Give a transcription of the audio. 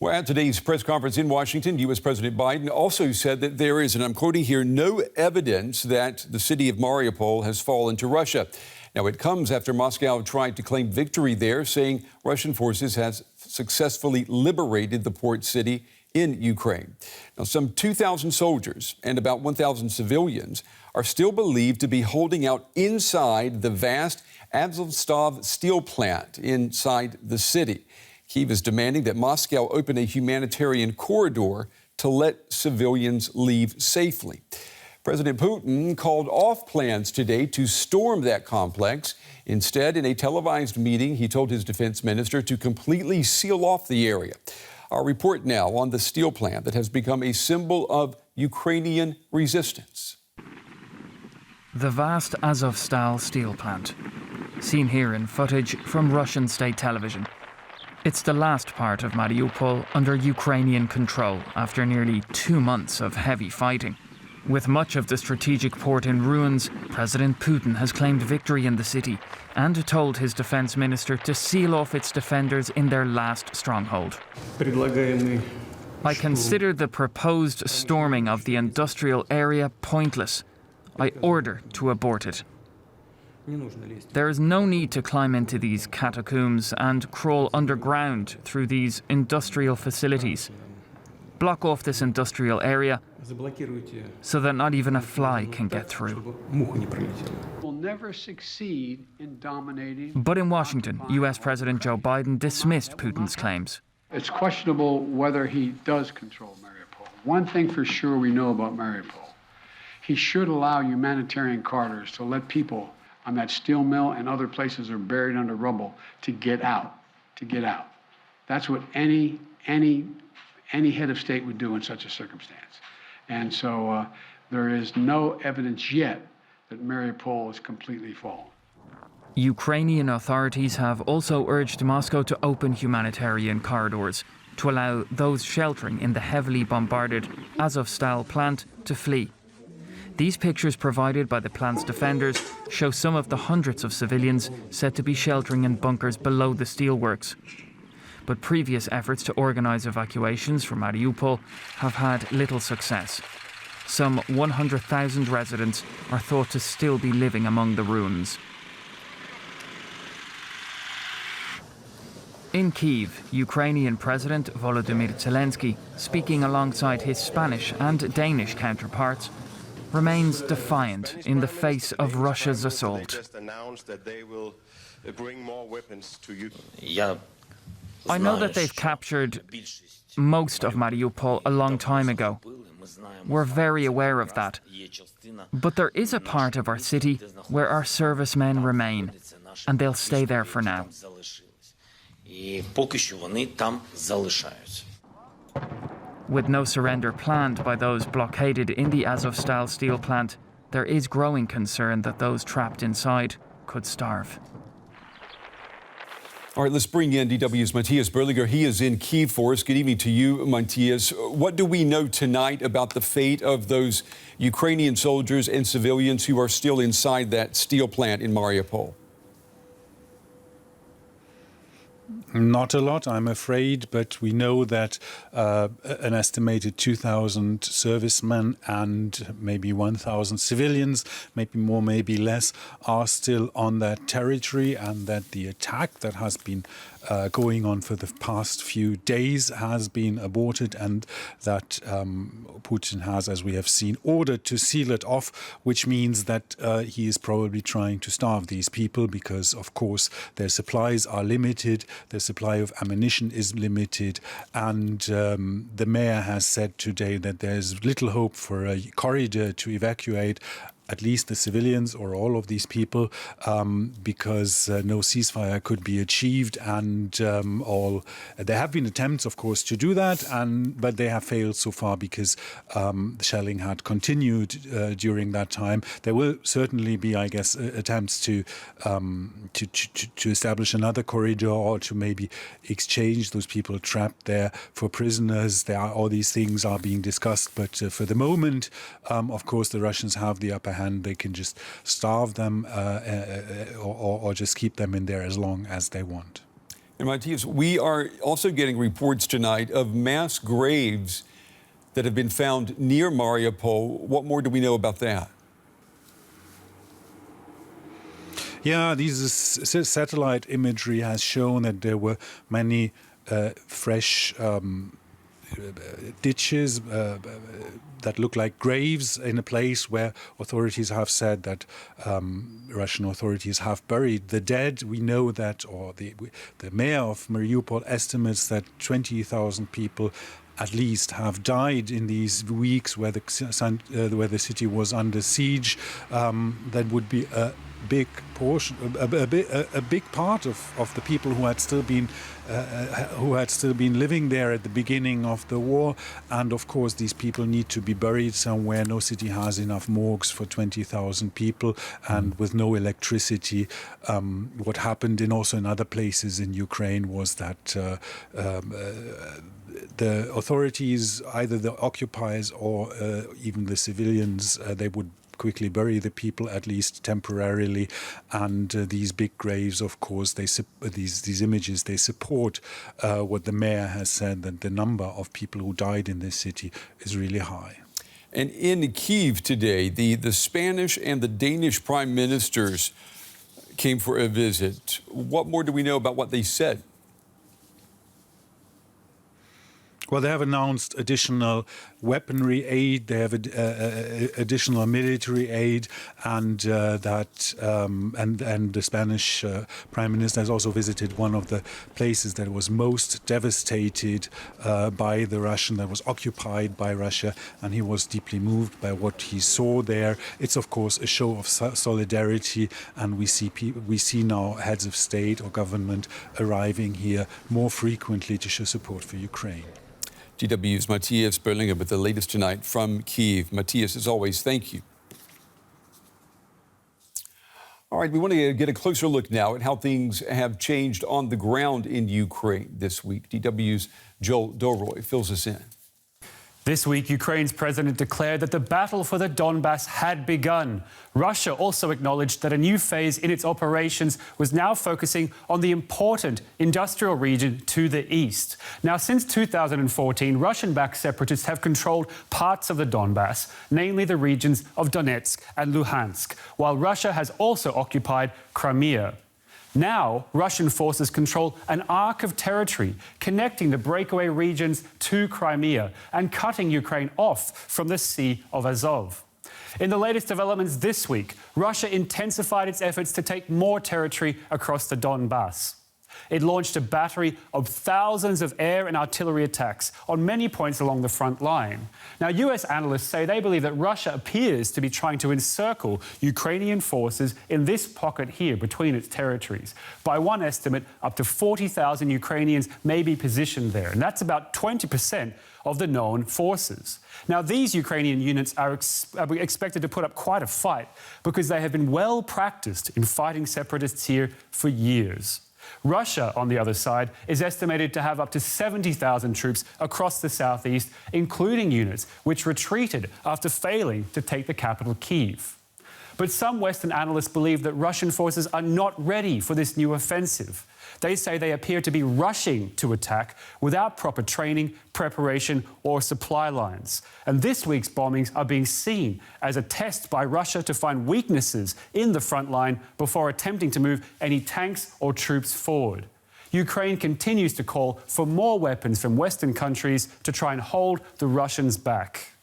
Well, at today's press conference in Washington, U.S. President Biden also said that there is, and I'm quoting here, no evidence that the city of Mariupol has fallen to Russia. Now, it comes after Moscow tried to claim victory there, saying Russian forces have successfully liberated the port city in Ukraine. Now, some 2,000 soldiers and about 1,000 civilians are still believed to be holding out inside the vast Azovstal steel plant inside the city. Kyiv is demanding that Moscow open a humanitarian corridor to let civilians leave safely. President Putin called off plans today to storm that complex. Instead, in a televised meeting, he told his defense minister to completely seal off the area. Our report now on the steel plant that has become a symbol of Ukrainian resistance. The vast Azovstal steel plant, seen here in footage from Russian state television. It's the last part of Mariupol under Ukrainian control after nearly 2 months of heavy fighting. With much of the strategic port in ruins, President Putin has claimed victory in the city and told his defense minister to seal off its defenders in their last stronghold. I consider the proposed storming of the industrial area pointless. I order to abort it. There is no need to climb into these catacombs and crawl underground through these industrial facilities. Block off this industrial area so that not even a fly can get through. Will never succeed in dominating. But in Washington, U.S. President Joe Biden dismissed Putin's claims. It's questionable whether he does control Mariupol. One thing for sure we know about Mariupol, he should allow humanitarian corridors to let people on that steel mill and other places are buried under rubble to get out. That's what any head of state would do in such a circumstance. And so there is no evidence yet that Mariupol is completely fallen. Ukrainian authorities have also urged Moscow to open humanitarian corridors to allow those sheltering in the heavily bombarded Azovstal plant to flee. These pictures provided by the plant's defenders show some of the hundreds of civilians said to be sheltering in bunkers below the steelworks. But previous efforts to organize evacuations from Mariupol have had little success. Some 100,000 residents are thought to still be living among the ruins. In Kyiv, Ukrainian President Volodymyr Zelenskyy, speaking alongside his Spanish and Danish counterparts, remains defiant in the face of Russia's assault. I know that they've captured most of Mariupol a long time ago. We're very aware of that. But there is a part of our city where our servicemen remain, and they'll stay there for now. With no surrender planned by those blockaded in the Azovstal steel plant, there is growing concern that those trapped inside could starve. All right, let's bring in DW's Matthias Berliger. He is in Kyiv for us. Good evening to you, Matthias. What do we know tonight about the fate of those Ukrainian soldiers and civilians who are still inside that steel plant in Mariupol? Not a lot, I'm afraid, but we know that an estimated 2,000 servicemen and maybe 1,000 civilians, maybe more, maybe less, are still on that territory, and that the attack that has been going on for the past few days has been aborted, and that Putin has, as we have seen, ordered to seal it off, which means that he is probably trying to starve these people because, of course, their supplies are limited, their supply of ammunition is limited, and the mayor has said today that there's little hope for a corridor to evacuate at least the civilians or all of these people, because no ceasefire could be achieved, and there have been attempts, of course, to do that, but they have failed so far because the shelling had continued during that time. There will certainly be, I guess, attempts to establish another corridor, or to maybe exchange those people trapped there for prisoners. All these things are being discussed, but for the moment, of course, the Russians have the upper hand. They can just starve them or just keep them in there as long as they want. And Matthias, we are also getting reports tonight of mass graves that have been found near Mariupol. What more do we know about that? Yeah, these satellite imagery has shown that there were many fresh ditches that look like graves in a place where authorities have said that Russian authorities have buried the dead. We know that, or the mayor of Mariupol estimates that 20,000 people at least have died in these weeks where the city was under siege. That would be a big portion, a big part of the people who had still been living there at the beginning of the war. And of course, these people need to be buried somewhere. No city has enough morgues for 20,000 people, and with no electricity. What happened also in other places in Ukraine was that the authorities, either the occupiers or even the civilians, they would quickly bury the people, at least temporarily. And these big graves, of course, these images, they support what the mayor has said, that the number of people who died in this city is really high. And in Kyiv today, the Spanish and the Danish prime ministers came for a visit. What more do we know about what they said? Well, they have announced additional weaponry aid. They have additional military aid, and the Spanish Prime Minister has also visited one of the places that was most devastated by the Russian, that was occupied by Russia, and he was deeply moved by what he saw there. It's of course a show of solidarity, and we see now heads of state or government arriving here more frequently to show support for Ukraine. DW's Matthias Berlinger with the latest tonight from Kyiv. Matthias, as always, thank you. All right, we want to get a closer look now at how things have changed on the ground in Ukraine this week. DW's Joel Dolroy fills us in. This week, Ukraine's president declared that the battle for the Donbass had begun. Russia also acknowledged that a new phase in its operations was now focusing on the important industrial region to the east. Now, since 2014, Russian-backed separatists have controlled parts of the Donbass, namely the regions of Donetsk and Luhansk, while Russia has also occupied Crimea. Now, Russian forces control an arc of territory connecting the breakaway regions to Crimea and cutting Ukraine off from the Sea of Azov. In the latest developments this week, Russia intensified its efforts to take more territory across the Donbass. It launched a battery of thousands of air and artillery attacks on many points along the front line. Now, US analysts say they believe that Russia appears to be trying to encircle Ukrainian forces in this pocket here between its territories. By one estimate, up to 40,000 Ukrainians may be positioned there, and that's about 20% of the known forces. Now, these Ukrainian units are expected to put up quite a fight because they have been well practiced in fighting separatists here for years. Russia, on the other side, is estimated to have up to 70,000 troops across the southeast, including units which retreated after failing to take the capital, Kyiv. But some Western analysts believe that Russian forces are not ready for this new offensive. They say they appear to be rushing to attack without proper training, preparation, or supply lines. And this week's bombings are being seen as a test by Russia to find weaknesses in the front line before attempting to move any tanks or troops forward. Ukraine continues to call for more weapons from Western countries to try and hold the Russians back.